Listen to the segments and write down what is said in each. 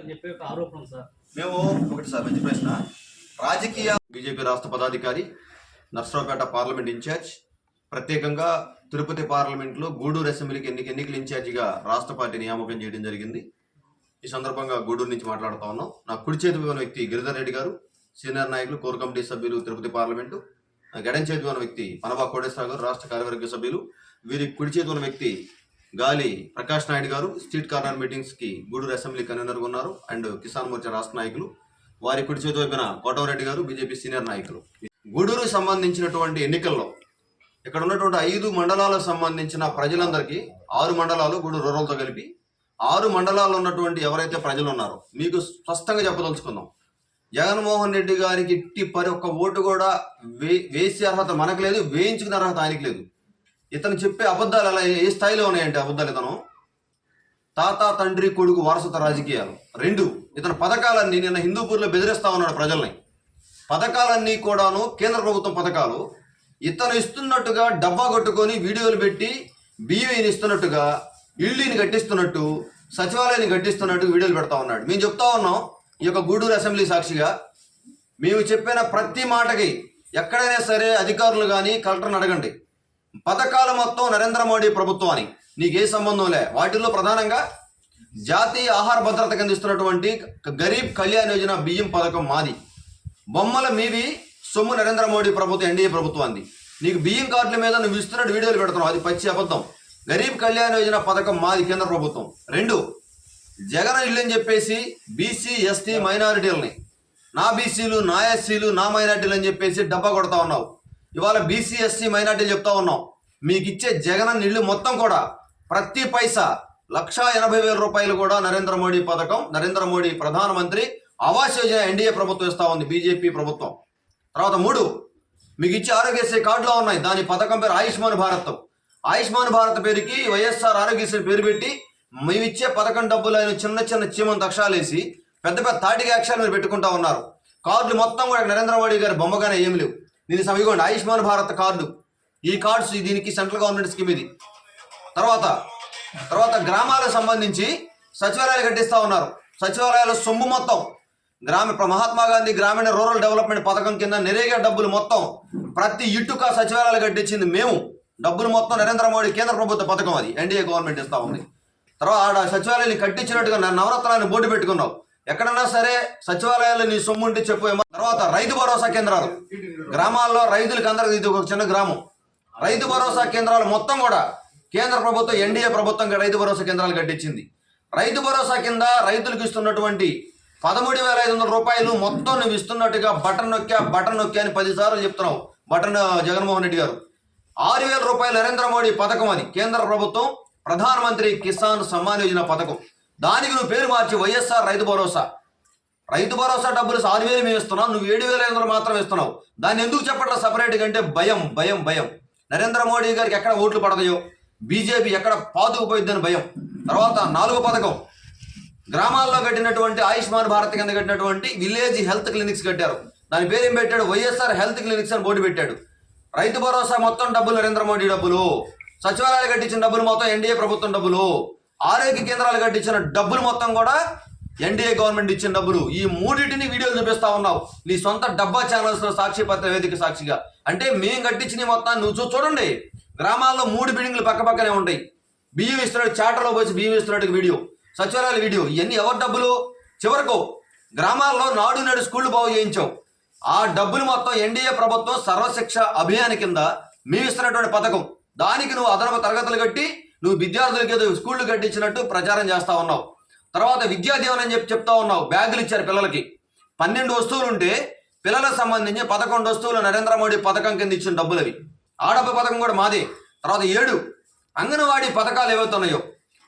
అని చెప్పి ఒక ఆరోపణ సార్. మేము ఒకటి సార్ మంచి ప్రశ్న. రాజకీయ బీజేపీ రాష్ట్ర పదాధికారి, నర్సరావుపేట పార్లమెంట్ ఇన్ఛార్జ్, ప్రత్యేకంగా తిరుపతి పార్లమెంట్లో గూడూరు అసెంబ్లీకి ఎన్నికల ఇన్ఛార్జిగా రాష్ట్ర పార్టీ నియామకం చేయడం జరిగింది. ఈ సందర్భంగా గూడూరు నుంచి మాట్లాడుతూ ఉన్నాం. నా కుడి చేతి ఉన్న వ్యక్తి గిరిధర్ రెడ్డి గారు, సీనియర్ నాయకులు, కోర్ కమిటీ సభ్యులు, తిరుపతి పార్లమెంటు. ఎడం చేతి ఉన్న వ్యక్తి పనబా కోటేశ్వరరావు గారు, రాష్ట్ర కార్యవర్గ సభ్యులు. వీరి కుడి చేతి ఉన్న వ్యక్తి గాలి ప్రకాష్ నాయుడు గారు, స్ట్రీట్ కార్నర్ మీటింగ్స్ కి గూడూరు అసెంబ్లీ కన్వీనర్గా ఉన్నారు అండ్ కిసాన్ మోర్చా రాష్ట్ర నాయకులు. వారి కుడి చేతి వైపున కోటవరెడ్డి గారు, బీజేపీ సీనియర్ నాయకులు. గూడూరు సంబంధించినటువంటి ఎన్నికల్లో ఇక్కడ ఉన్నటువంటి 5 మండలాలకు సంబంధించిన ప్రజలందరికీ 6 మండలాలు గూడూరు రూరల్తో కలిపి 6 మండలాల్లో ఉన్నటువంటి ఎవరైతే ప్రజలు ఉన్నారో మీకు స్పష్టంగా చెప్పదలుచుకుందాం. జగన్మోహన్ రెడ్డి గారికి ఇట్టి ఒక్క ఓటు కూడా వేసే అర్హత మనకు లేదు, వేయించుకునే అర్హత ఆయనకి లేదు. ఇతను చెప్పే అబద్ధాలు ఎలా ఏ స్థాయిలో ఉన్నాయంటే అబద్ధాలు ఇతను తాత తండ్రి కొడుకు వారసత్వ రాజకీయాలు. 2 ఇతను పథకాలన్నీ నిన్న హిందూపూర్లో బెదిరిస్తా ఉన్నాడు ప్రజల్ని. పథకాలన్నీ కూడాను కేంద్ర ప్రభుత్వం పథకాలు. ఇతను ఇస్తున్నట్టుగా డబ్బా కొట్టుకొని వీడియోలు పెట్టి బియ్యం ఇస్తున్నట్టుగా, ఇళ్ళని కట్టిస్తున్నట్టు, సచివాలయాన్ని కట్టిస్తున్నట్టు వీడియోలు పెడతా ఉన్నాడు. మేము చెప్తా ఉన్నాం ఈ యొక్క గూడూరు అసెంబ్లీ సాక్షిగా, మేము చెప్పిన ప్రతి మాటకి ఎక్కడైనా సరే అధికారులు కానీ కలెక్టర్ని అడగండి. పథకాలు మొత్తం నరేంద్ర మోడీ ప్రభుత్వాన్ని, నీకే సంబంధం లే. వాటిల్లో ప్రధానంగా జాతీయ ఆహార భద్రత కింద ఇస్తున్నటువంటి గరీబ్ కళ్యాణ్ యోజన బియ్యం పథకం మాది. బొమ్మల మీవి, సొమ్ము నరేంద్ర మోడీ ప్రభుత్వం, ఎన్డీఏ ప్రభుత్వాన్ని. నీకు బియ్యం కార్డుల మీద నువ్వు ఇస్తున్నట్టు వీడియోలు పెడుతున్నావు, అది పచ్చి అబద్ధం. గరీబ్ కళ్యాణ్ యోజన పథకం మాది, కేంద్ర ప్రభుత్వం. 2 జగన్ ఇల్లు అని చెప్పేసి బీసీ, ఎస్టీ, మైనారిటీలని, నా బీసీలు, నా ఎస్సీలు, నా మైనారిటీలు అని చెప్పేసి డబ్బా కొడతా ఉన్నావు. ఇవాళ బీసీ, ఎస్సీ, మైనారిటీలు చెప్తా ఉన్నాం. మీకు ఇచ్చే జగన్ ఇల్లు మొత్తం కూడా ప్రతి పైసా 1,80,000 రూపాయలు కూడా నరేంద్ర మోడీ పథకం, నరేంద్ర మోడీ ప్రధానమంత్రి ఆవాస్ యోజన ఎన్డీఏ ప్రభుత్వం ఇస్తా ఉంది, బీజేపీ ప్రభుత్వం. తర్వాత 3 మీకు ఇచ్చే ఆరోగ్యశ్రీ కార్డులో ఉన్నాయి. దాని పథకం పేరు ఆయుష్మాన్ భారత్. ఆయుష్మాన్ భారత్ పేరుకి వైఎస్ఆర్ ఆరోగ్యశ్రీ పేరు పెట్టి మేము ఇచ్చే పథకం డబ్బులు ఆయన చిన్న చిన్న చీమను తక్షాలేసి పెద్ద పెద్ద తాటికి యాక్షన్ మీరు పెట్టుకుంటా ఉన్నారు. కార్డులు మొత్తం కూడా నరేంద్ర మోడీ గారి బొమ్మగానే ఏమి లేవు. దీని సమీగోండి ఆయుష్మాన్ భారత్ కార్డు. ఈ కార్డ్స్ దీనికి సెంట్రల్ గవర్నమెంట్ స్కీమ్ ఇది. తర్వాత గ్రామాలకు సంబంధించి సచివాలయాలు కట్టిస్తా ఉన్నారు. సచివాలయాల సొమ్ము మొత్తం మహాత్మా గాంధీ గ్రామీణ రూరల్ డెవలప్మెంట్ పథకం కింద నెరేగా డబ్బులు మొత్తం ప్రతి ఇటుక సచివాలయాలు కట్టించింది మేము. డబ్బులు మొత్తం నరేంద్ర మోడీ కేంద్ర ప్రభుత్వ పథకం, అది ఎన్డీఏ గవర్నమెంట్ ఇస్తా ఉంది. తర్వాత సచివాలయాన్ని కట్టించినట్టుగా నవరత్నాన్ని బోర్డు పెట్టుకున్నావు. ఎక్కడన్నా సరే సచివాలయాలు నీ సొమ్ము ఉంటే చెప్పు. తర్వాత రైతు భరోసా కేంద్రాలు గ్రామాల్లో రైతులకు అందరికి, ఇది ఒక చిన్న గ్రామం. రైతు భరోసా కేంద్రాలు మొత్తం కూడా కేంద్ర ప్రభుత్వం, ఎన్డీఏ ప్రభుత్వం రైతు భరోసా కేంద్రాలు కట్టించింది. రైతు భరోసా కింద రైతులకు ఇస్తున్నటువంటి 13,500 రూపాయలు మొత్తం నువ్వు ఇస్తున్నట్టుగా బటన్ నొక్కా అని 10 సార్లు చెప్తున్నావు. జగన్మోహన్ రెడ్డి గారు 6,000 రూపాయలు నరేంద్ర మోడీ పథకం, అది కేంద్ర ప్రభుత్వం ప్రధానమంత్రి కిసాన్ సమ్మాన్ యోజన పథకం. దానికి నువ్వు పేరు మార్చి వైఎస్ఆర్ రైతు భరోసా. రైతు భరోసా డబ్బులు 6,000 మేము ఇస్తున్నావు, నువ్వు 7,500 మాత్రం ఇస్తున్నావు. దాన్ని ఎందుకు చెప్పట్లా సపరేట్గా అంటే భయం. నరేంద్ర మోడీ గారికి ఎక్కడ ఓట్లు పడతాయో, బీజేపీ ఎక్కడ పాతుకుపోయిద్దని భయం. తర్వాత 4వ పథకం గ్రామాల్లో కట్టినటువంటి ఆయుష్మాన్ భారత్ కింద కట్టినటువంటి విలేజ్ హెల్త్ క్లినిక్స్ కట్టారు. దాని పేరు ఏం పెట్టాడు? వైఎస్ఆర్ హెల్త్ క్లినిక్స్ అని బోర్డు పెట్టాడు. రైతు భరోసా మొత్తం డబ్బులు నరేంద్ర మోడీ డబ్బులు. సచివాలయాలు కట్టించిన డబ్బులు మొత్తం ఎన్డీఏ ప్రభుత్వం డబ్బులు. ఆరోగ్య కేంద్రాలు కట్టించిన డబ్బులు మొత్తం కూడా ఎన్డీఏ గవర్నమెంట్ ఇచ్చిన డబ్బులు. ఈ 3టిని వీడియోలు చూపిస్తా ఉన్నావు నీ సొంత డబ్బా ఛానల్స్ లో, సాక్షి పత్ర వేదిక సాక్షిగా. అంటే మేము కట్టించిన మొత్తాన్ని నువ్వు చూడండి. గ్రామాల్లో 3 బిల్డింగ్లు పక్కనే ఉంటాయి. బియ్యం ఇస్తున్నాడు, చాటలో పోసి బియ్యం ఇస్తున్నట్టు వీడియో, సచివాలయాల వీడియో. ఇవన్నీ ఎవరి డబ్బులు? చివరకు గ్రామాల్లో నాడు నేడు స్కూళ్లు బాగు చేయించావు. ఆ డబ్బులు మొత్తం ఎన్డీఏ ప్రభుత్వం సర్వశిక్ష అభియాన్ కింద మేము ఇస్తున్నటువంటి పథకం. దానికి నువ్వు అదనపు తరగతులు కట్టి నువ్వు విద్యార్థులకి ఏదో స్కూళ్లు కట్టించినట్టు ప్రచారం చేస్తా ఉన్నావు. తర్వాత విద్యా దీవెన అని చెప్తా ఉన్నావు. బ్యాగులు ఇచ్చారు పిల్లలకి. 12 వస్తువులు ఉంటే పిల్లలకు సంబంధించి 11 వస్తువులు నరేంద్ర మోడీ పథకం కింద ఇచ్చిన డబ్బులు అవి. ఆడప పథకం కూడా మాదే. తర్వాత 7 అంగన్వాడీ పథకాలు ఏవైతే ఉన్నాయో,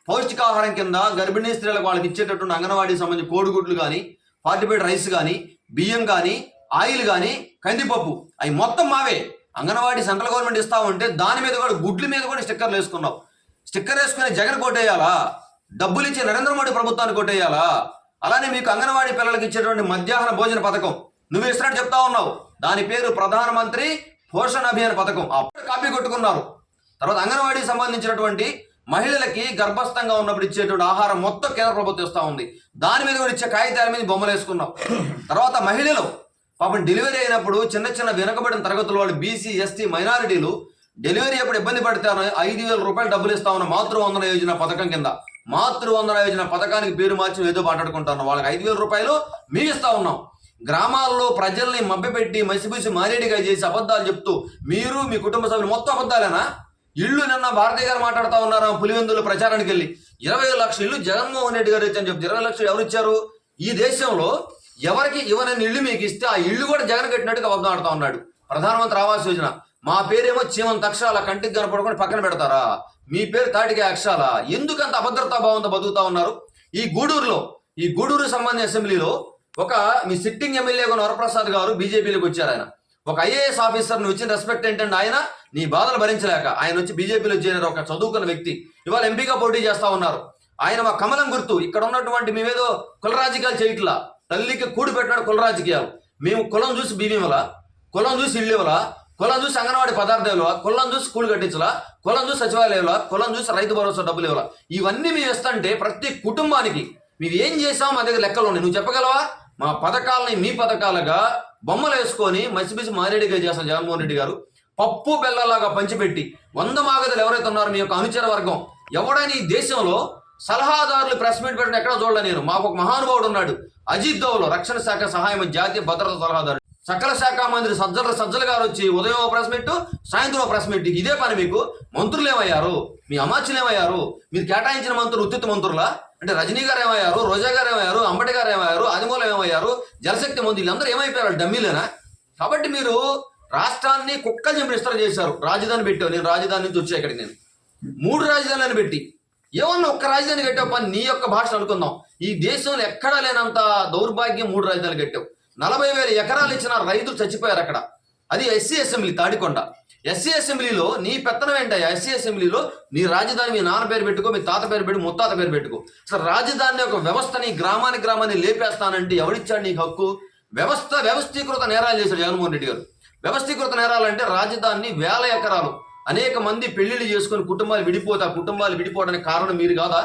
పౌష్టికాహారం కింద గర్భిణీ స్త్రీలకు వాళ్ళకి ఇచ్చేటటువంటి అంగన్వాడీకి సంబంధించి కోడిగుడ్లు కానీ, ఫార్టిఫైడ్ రైస్ కానీ, బియ్యం కానీ, ఆయిల్ కానీ, కందిపప్పు, అవి మొత్తం మావే. అంగన్వాడీ సెంట్రల్ గవర్నమెంట్ ఇస్తా ఉంటే దాని మీద కూడా, గుడ్ల మీద కూడా స్టిక్కర్లు వేసుకున్నావు. స్టిక్కర్ వేసుకుని జగన్ కొట్టేయాలా? డబ్బులు ఇచ్చి నరేంద్ర మోడీ ప్రభుత్వాన్ని కొట్టేయాలా? అలానే మీకు అంగన్వాడీ పిల్లలకి ఇచ్చేటువంటి మధ్యాహ్న భోజన పథకం నువ్వు ఇస్తున్నట్టు చెప్తా ఉన్నావు. దాని పేరు ప్రధానమంత్రి పోషణ అభియాన్ పథకం. కాపీ కొట్టుకున్నారు. తర్వాత అంగన్వాడీకి సంబంధించినటువంటి మహిళలకి గర్భస్థంగా ఉన్నప్పుడు ఇచ్చేటువంటి ఆహారం మొత్తం కేంద్ర ప్రభుత్వం ఇస్తూ ఉంది. దాని మీద కూడా ఇచ్చే కాగితాల మీద బొమ్మలు వేసుకున్నాం. తర్వాత మహిళలు పాపం డెలివరీ అయినప్పుడు చిన్న చిన్న వెనుకబడిన తరగతుల వాళ్ళు, బీసీ, ఎస్టీ, మైనారిటీలు డెలివరీ అప్పుడు ఇబ్బంది పడతాను 5,000 రూపాయలు డబ్బులు ఇస్తా ఉన్న మాతృవందన యోజన పథకం కింద. మాతృవందన యోజన పథకానికి పేరు మార్చి ఏదో మాట్లాడుకుంటాను. వాళ్ళకి 5,000 రూపాయలు మేము ఇస్తా ఉన్నాం. గ్రామాల్లో ప్రజల్ని మభ్యపెట్టి మసిబూసి మారేడిగా చేసి అబద్ధాలు చెప్తూ మీరు మీ కుటుంబ సభ్యులు మొత్తం అబద్ధాలేనా? ఇళ్ళు నిన్న భారతీయ గారు మాట్లాడుతూ ఉన్నారు పులివెందులు ప్రచారానికి వెళ్ళి 20 లక్షల ఇల్లు జగన్మోహన్ రెడ్డి గారు ఇచ్చారని చెప్తే 20 లక్షలు ఎవరు ఇచ్చారు? ఈ దేశంలో ఎవరికి ఇవ్వనని ఇల్లు మీకు ఇస్తే ఆ ఇల్లు కూడా జగన్ కట్టినట్టుగా అబద్ధం ఆడుతూ ఉన్నాడు. ప్రధానమంత్రి ఆవాస్ యోజన మా పేరేమో చీమంత అక్షరాల కంటికి కనపడుకొని పక్కన పెడతారా? మీ పేరు తాటికి అక్షరాల. ఎందుకంత అభద్రతా భావంతో బతుకుతా ఉన్నారు? ఈ గూడూరు సంబంధించిన అసెంబ్లీలో ఒక మీ సిట్టింగ్ ఎమ్మెల్యే వరప్రసాద్ గారు బీజేపీలోకి వచ్చారు. ఆయన ఒక ఐఏఎస్ ఆఫీసర్ వచ్చిన రెస్పెక్ట్ ఏంటంటే ఆయన నీ బాధలు భరించలేక ఆయన వచ్చి బీజేపీలో చేరిన ఒక చదువుకున్న వ్యక్తి ఇవాళ ఎంపీగా పోటీ చేస్తా ఉన్నారు. ఆయన మా కమలం గుర్తు. ఇక్కడ ఉన్నటువంటి మేమేదో కుల రాజకీయాలు చేయట్లా. తల్లికి కూడి పెట్టినాడు కుల రాజకీయాలు. మేము కులం చూసి బీమీవల, కులం చూసి ఇల్లు ఇవ్వాల, కులం చూసి అంగన్వాడీ పదార్థాలు, కులం చూసి స్కూల్ కట్టించాలా, కులం చూసి సచివాలయాల, కులం చూసి రైతు భరోసా డబ్బులు ఇవ్వాలా. ఇవన్నీ మేము ఇస్తుంటే ప్రతి కుటుంబానికి మేము ఏం చేసాం మా దగ్గర లెక్కలు ఉన్నాయి. నువ్వు చెప్పగలవా? మా పథకాలని మీ పథకాలుగా బొమ్మలు వేసుకొని మసిబిసి మారేడిగా చేస్తాం జగన్మోహన్ రెడ్డి గారు. పప్పు బెల్లలాగా పంచిపెట్టి 100 మాగదులు ఎవరైతే ఉన్నారో మీ యొక్క అనుచర వర్గం ఎవడైనా ఈ దేశంలో సలహాదారులు ప్రెస్ మీట్ పెట్టిన ఎక్కడ చూడలే నేను. మాకు ఒక మహానుభావుడు ఉన్నాడు అజిత్ దోవల్, రక్షణ శాఖ సహాయం జాతీయ భద్రతా సలహాదారు. సకల శాఖ మంత్రి సజ్జల గారు వచ్చి ఉదయం ప్రెస్ మీట్, సాయంత్రం ప్రెస్ మీట్. ఇదే పని మీకు. మంత్రులు ఏమయ్యారు? మీ అమాత్యులు ఏమయ్యారు? మీరు కేటాయించిన మంత్రులు ఉత్తిత్ మంత్రులా? అంటే రజనీ గారు ఏమయ్యారు? రోజా గారు ఏమయ్యారు? అంబటి గారు ఏమయ్యారు? ఆదిమూలం ఏమయ్యారు? జలశక్తి మంత్రులు వీళ్ళందరూ ఏమైపోయారు? డమ్మీలేనా? కాబట్టి మీరు రాష్ట్రాన్ని కుక్కలు చింపిస్తారు చేశారు. రాజధాని పెట్టావు. నేను రాజధాని నుంచి వచ్చా ఇక్కడికి. నేను 3 రాజధానులను పెట్టి ఏమన్నా ఒక్క రాజధాని కట్టావు పని నీ యొక్క భాష అనుకుందాం. ఈ దేశంలో ఎక్కడా లేనంత దౌర్భాగ్యం 3 రాజధానులు కట్టావు. 40,000 ఎకరాలు ఇచ్చిన రైతులు చచ్చిపోయారు అక్కడ. అది ఎస్సీ అసెంబ్లీ తాడికొండ. ఎస్సీ అసెంబ్లీలో నీ పెత్తనం ఏంటయ్యా? ఎస్సీ అసెంబ్లీలో నీ రాజధాని మీ నాన్న పేరు పెట్టుకో, మీ తాత పేరు పెట్టు, ముత్తాత పేరు పెట్టుకో. అసలు రాజధాని ఒక వ్యవస్థని గ్రామాన్ని లేపేస్తానంటే ఎవడిచ్చాడు నీకు హక్కు? వ్యవస్థీకృత నేరాలు చేశాడు జగన్మోహన్ రెడ్డి గారు. వ్యవస్థీకృత నేరాలంటే రాజధానిని 1000 ఎకరాలు అనేక మంది పెళ్లిళ్ళు చేసుకుని కుటుంబాలు విడిపోతే ఆ కుటుంబాలు విడిపోవడానికి కారణం మీరు కాదా?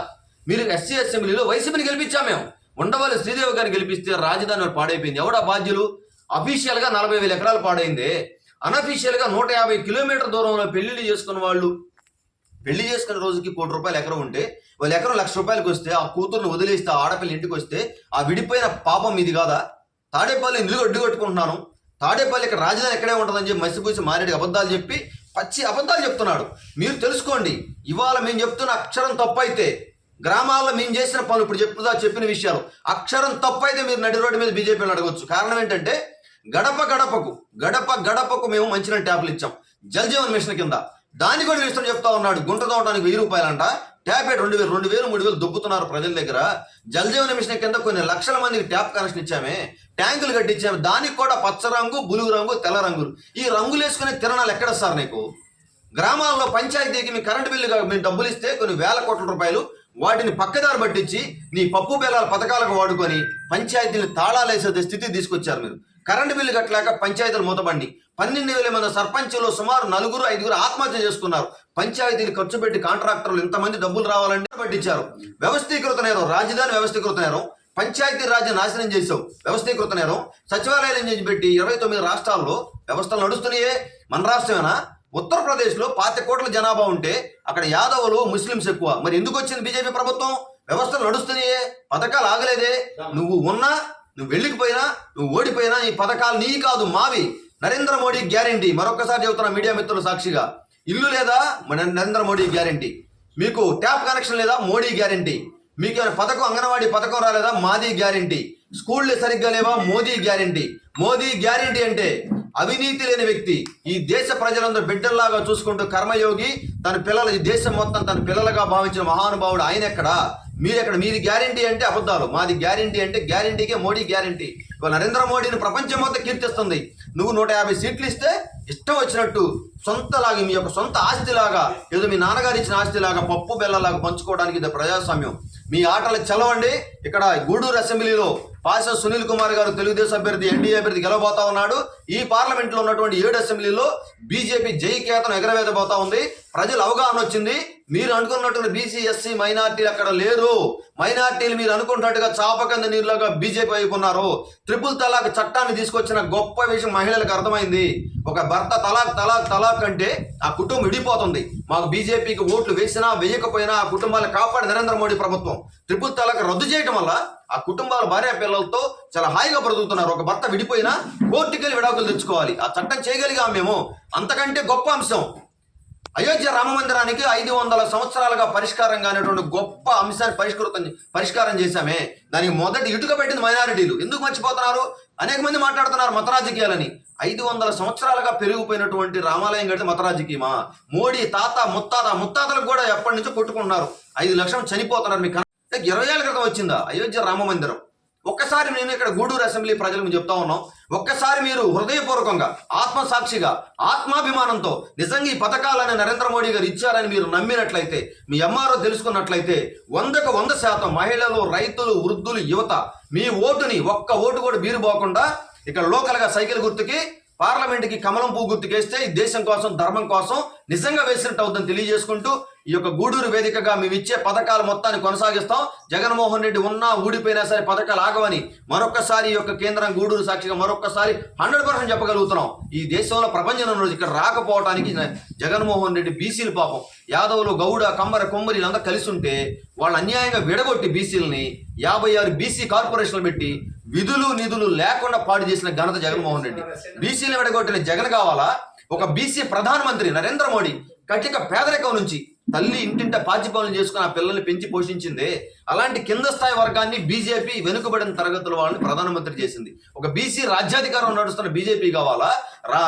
మీరు ఎస్సీ అసెంబ్లీలో వైసీపీని గెలిపించాం మేము. ఉండవల్లి శ్రీదేవి గారిని గెలిపిస్తే రాజధాని పాడైపోయింది. ఎవడా బాధ్యులు? అఫీషియల్ గా 40,000 ఎకరాలు పాడైంది. అనఫీషియల్ గా 150 కిలోమీటర్ దూరంలో పెళ్లిళ్ళు చేసుకున్న వాళ్ళు పెళ్లి చేసుకునే రోజుకి ₹1,00,000 ఎకరం ఉంటే వాళ్ళు ఎకరం ₹1,00,000 వస్తే ఆ కూతుర్ని వదిలేస్తే ఆ ఆడపిల్ల ఇంటికి వస్తే ఆ విడిపోయిన పాపం ఇది కాదా? తాడేపల్లి నిలుగు అడ్డు కట్టుకుంటున్నాను. తాడేపల్లి ఇక్కడ రాజధాని ఎక్కడే ఉంటుందని చెప్పి మసిపూసి మారేడి అబద్ధాలు చెప్పి పచ్చి అబద్ధాలు చెప్తున్నాడు. మీరు తెలుసుకోండి. ఇవాళ మేము చెప్తున్న అక్షరం తప్పు అయితే గ్రామాల్లో మేము చేసిన పనులు ఇప్పుడు చెప్పిన విషయాలు అక్షరం తప్పు అయితే మీరు నడి రోడ్డు మీద బీజేపీని అడగవచ్చు. కారణం ఏంటంటే గడప గడపకు మేము మంచినీళ్ళ ట్యాప్లు ఇచ్చాం జల్ జీవన్ మిషన్ కింద. దాన్ని కూడా ఇష్టం చెప్తా ఉన్నాడు. గుంట తోవడానికి ₹1000 ట్యాప్ 2,000, 3,000 దొబ్బుతున్నారు ప్రజల దగ్గర. జల్ జీవన్ మిషన్ కింద కొన్ని లక్షల మందికి ట్యాప్ కనెక్షన్ ఇచ్చామే, ట్యాంకులు కట్టించాము. దానికి కూడా పచ్చ రంగు, బులుగు రంగు, తెల్ల రంగులు. ఈ రంగులు వేసుకునే తిరణాలు ఎక్కడ సార్ నీకు? గ్రామాల్లో పంచాయతీకి మీ కరెంటు బిల్లుగా మేము డబ్బులు ఇస్తే కొన్ని వేల కోట్ల రూపాయలు వాటిని పక్కదారి పట్టించి నీ పప్పు బెల్లాల పథకాలకు వాడుకొని పంచాయతీని తాళాలేసే స్థితి తీసుకొచ్చారు మీరు. కరెంటు బిల్లు కట్టలేక పంచాయతీలు మూతబండి 12,000 మంది సర్పంచులు సుమారు 4-5 ఆత్మహత్య చేసుకున్నారు. పంచాయతీలు ఖర్చు పెట్టి కాంట్రాక్టర్లు ఇంతమంది డబ్బులు రావాలంటే పట్టించారు. వ్యవస్థీకృత నేరం, రాజధాని వ్యవస్థీకృత నేరం, పంచాయతీ రాజ్య నాశనం చేసావు వ్యవస్థీకృత నేరం. సచివాలయాలు చేసి పెట్టి 29 రాష్ట్రాల్లో వ్యవస్థలు నడుస్తున్నాయే. మన రాష్ట్రమేనా? ఉత్తరప్రదేశ్లో 25 కోట్ల జనాభా ఉంటే అక్కడ యాదవులు, ముస్లింస్ ఎక్కువ. మరి ఎందుకు వచ్చింది బీజేపీ ప్రభుత్వం? వ్యవస్థలు నడుస్తున్నాయే, పథకాలు ఆగలేదే. నువ్వు ఉన్నా, నువ్వు వెళ్ళిపోయినా, నువ్వు ఓడిపోయినా ఈ పథకాలు నీ కాదు మావి. నరేంద్ర మోడీ గ్యారంటీ. మరొకసారి చెబుతున్నా మీడియా మిత్రుల సాక్షిగా, ఇల్లు లేదా నరేంద్ర మోడీ గ్యారంటీ. మీకు ట్యాప్ కనెక్షన్ లేదా? మోడీ గ్యారంటీ. మీకు పథకం అంగన్వాడీ పథకం రాలేదా? మాది గ్యారంటీ. స్కూళ్ళు సరిగ్గా లేవా? మోదీ గ్యారంటీ. మోదీ గ్యారంటీ అంటే అవినీతి లేని వ్యక్తి. ఈ దేశ ప్రజలందరూ బిడ్డల్లాగా చూసుకుంటూ కర్మయోగి, తన పిల్లలు, ఈ దేశం మొత్తం తన పిల్లలుగా భావించిన మహానుభావుడు ఆయన ఎక్కడ? మీరెక్కడ? మీది గ్యారంటీ అంటే అబద్ధాలు, మాది గ్యారంటీ అంటే గ్యారంటీకే మోడీ గ్యారంటీ. ఇవాళ నరేంద్ర మోడీని ప్రపంచం మొత్తం కీర్తిస్తుంది. నువ్వు 150 సీట్లు ఇస్తే ఇష్టం వచ్చినట్టు సొంతలాగా మీ యొక్క సొంత ఆస్తిలాగా, ఏదో మీ నాన్నగారు ఇచ్చిన ఆస్తిలాగా పప్పు బెల్లలాగా పంచుకోవడానికి ఇది ప్రజాస్వామ్యం. మీ ఆటలు చలవండి. ఇక్కడ గూడూరు అసెంబ్లీలో పాస సునీల్ కుమార్ గారు తెలుగుదేశం అభ్యర్థి ఎన్డీఏ అభ్యర్థి గెలవబోతా ఉన్నాడు. ఈ పార్లమెంట్ లో ఉన్నటువంటి 7 అసెంబ్లీలో బీజేపీ జైకేతను ఎగరవేయబోతా ఉంది. ప్రజలు అవగాహన వచ్చింది. మీరు అనుకున్నటువంటి బీసీ ఎస్సీ మైనార్టీలు అక్కడ లేరు. మైనార్టీలు మీరు అనుకున్నట్టుగా చాపకంద నీరులాగా బీజేపీ వైపు ఉన్నారు. ట్రిపుల్ తలాక్ చట్టాన్ని తీసుకొచ్చిన గొప్ప విషయం మహిళలకు అర్థమైంది. ఒక భర్త తలాక్ అంటే ఆ కుటుంబం విడిపోతుంది. మాకు బీజేపీకి ఓట్లు వేసినా వేయకపోయినా ఆ కుటుంబాలను కాపాడి నరేంద్ర మోడీ ప్రభుత్వం ట్రిపుల్ తలాక్ రద్దు చేయడం వల్ల ఆ కుటుంబాల భార్య పిల్లలతో చాలా హాయిగా బ్రతుకుతున్నారు. ఒక భర్త విడిపోయినా కోర్టుకెళ్ళి విడాకులు తెచ్చుకోవాలి. ఆ చట్టం చేయగలిగాం మేము. అంతకంటే గొప్ప అంశం అయోధ్య రామ మందిరానికి 500 సంవత్సరాలుగా పరిష్కారం కానిటువంటి గొప్ప అంశాన్ని పరిష్కారం చేశామే. దానికి మొదటి ఇటుక పెట్టింది మైనారిటీలు. ఎందుకు మర్చిపోతున్నారు? అనేక మంది మాట్లాడుతున్నారు మత రాజకీయాలని. 500 సంవత్సరాలుగా పెరిగిపోయినటువంటి రామాలయం కడితే మత రాజకీయమా? మోడీ ముత్తాతలకు కూడా ఎప్పటి నుంచో కొట్టుకుంటున్నారు. 5 లక్షలు చనిపోతున్నారు. మీకు 20 ఏళ్ల క్రితం వచ్చిందా అయోధ్య రామ మందిరం? ఒక్కసారి నేను ఇక్కడ గూడూరు అసెంబ్లీ ప్రజలకు చెప్తా ఉన్నాం, ఒక్కసారి మీరు హృదయపూర్వకంగా ఆత్మసాక్షిగా ఆత్మాభిమానంతో నిజంగా ఈ పథకాలని నరేంద్ర మోడీ గారు ఇచ్చారని మీరు నమ్మినట్లయితే, మీ ఎంఆర్ఓ తెలుసుకున్నట్లయితే 100కు 100% మహిళలు, రైతులు, వృద్ధులు, యువత మీ ఓటుని ఒక్క ఓటు కూడా బీరుపోకుండా ఇక్కడ లోకల్గా సైకిల్ గుర్తుకి, పార్లమెంట్కి కమలం పువ్వు గుర్తుకేస్తే ఈ దేశం కోసం, ధర్మం కోసం నిజంగా వేసినట్టు అవుతుందని తెలియజేసుకుంటూ ఈ యొక్క గూడూరు వేదికగా మేము ఇచ్చే పథకాలు మొత్తాన్ని కొనసాగిస్తాం. జగన్మోహన్ రెడ్డి ఉన్నా ఊడిపోయినా సరే పథకాలు ఆగవని మరొక్కసారి ఈ యొక్క కేంద్రం గూడూరు సాక్షిగా మరొక్కసారి 100% చెప్పగలుగుతున్నాం. ఈ దేశంలో ప్రపంచంలో ఇక్కడ రాకపోవడానికి జగన్మోహన్ రెడ్డి బీసీలు పాపం యాదవులు, గౌడ, కమ్మర, కొమ్మరి వీళ్ళంతా కలిసి ఉంటే వాళ్ళు అన్యాయంగా విడగొట్టి బీసీలని 56 బీసీ కార్పొరేషన్లు పెట్టి విధులు నిధులు లేకుండా పాడు చేసిన ఘనత జగన్మోహన్ రెడ్డి. బీసీలు విడగొట్టిన జగన్ కావాలా? ఒక బీసీ ప్రధానమంత్రి నరేంద్ర మోడీ కటిక పేదరికం నుంచి తల్లి ఇంటింట పాచిపాలన చేసుకుని ఆ పిల్లల్ని పెంచి పోషించింది. అలాంటి కింద స్థాయి వర్గాన్ని బీజేపీ వెనుకబడిన తరగతుల వాళ్ళని ప్రధానమంత్రి చేసింది. ఒక బీసీ రాజ్యాధికారం నడుస్తున్న బీజేపీ కావాలా?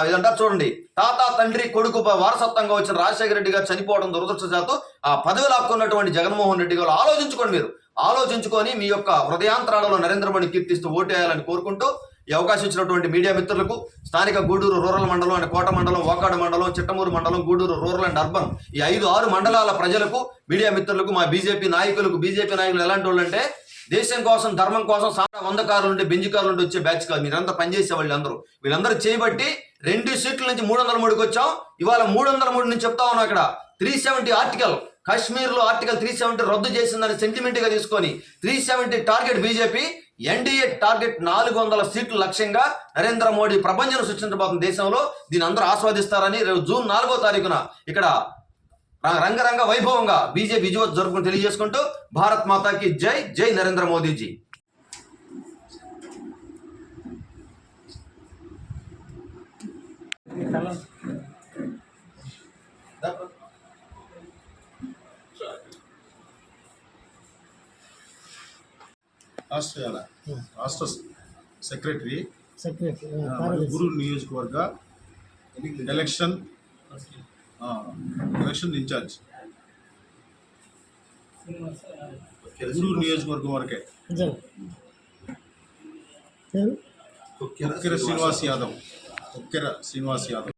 ఇదంటారు చూడండి, తాత తండ్రి కొడుకు వారసత్వంగా వచ్చిన రాజశేఖర రెడ్డి గారు చనిపోవడం దురదృష్టవశాత్తు ఆ పదవి లాక్కున్నటువంటి జగన్మోహన్ రెడ్డి గారు ఆలోచించుకోండి. మీరు ఆలోచించుకొని మీ యొక్క హృదయాంతరాలలో నరేంద్ర మోడీ కీర్తిస్తూ ఓటేయాలని కోరుకుంటూ ఈ అవకాశం ఇచ్చినటువంటి మీడియా మిత్రులకు, స్థానిక గూడూరు రూరల్ మండలం అండ్ కోట మండలం, వాకాడు మండలం, చిట్టమూరు మండలం, గూడూరు రూరల్ అండ్ అర్బన్ ఈ 5-6 మండలాల ప్రజలకు, మీడియా మిత్రులకు, మా బీజేపీ నాయకులు ఎలాంటి వాళ్ళు అంటే దేశం కోసం, ధర్మం కోసం 100 కార్లు ఉంటే బెంజ్ కార్లు ఉంటే వచ్చే బ్యాచ్ కాదు. మీరంతా పనిచేసే వాళ్ళు వీళ్ళందరూ చేయబట్టి 2 సీట్ల నుంచి 303కి వచ్చాం. ఇవాళ 303 నుంచి చెప్తా ఉన్నాం. ఇక్కడ 370 ఆర్టికల్, కాశ్మీర్లో ఆర్టికల్ 370 రద్దు చేసిందని సెంటిమెంట్ గా తీసుకొని 370 టార్గెట్ బీజేపీ, ఎన్డీఏ టార్గెట్ 400 సీట్లు లక్ష్యంగా నరేంద్ర మోడీ ప్రపంచం సృష్టించబోతున్న దేశంలో దీని అందరూ ఆస్వాదిస్తారని రేపు జూన్ 4వ తారీఖున ఇక్కడ రంగరంగ వైభవంగా బీజేపీ విజయం జరుపుకుని తెలియజేసుకుంటూ భారత్ మాతాకి జై, జై నరేంద్ర మోదీజీ. రాష్ట్ర సెక్రటరీ గూడూరు నియోజకవర్గ ఎలక్షన్ ఇన్ఛార్జ్ గూడూరు నియోజకవర్గం వరకే కొక్కెర శ్రీనివాస్ యాదవ్.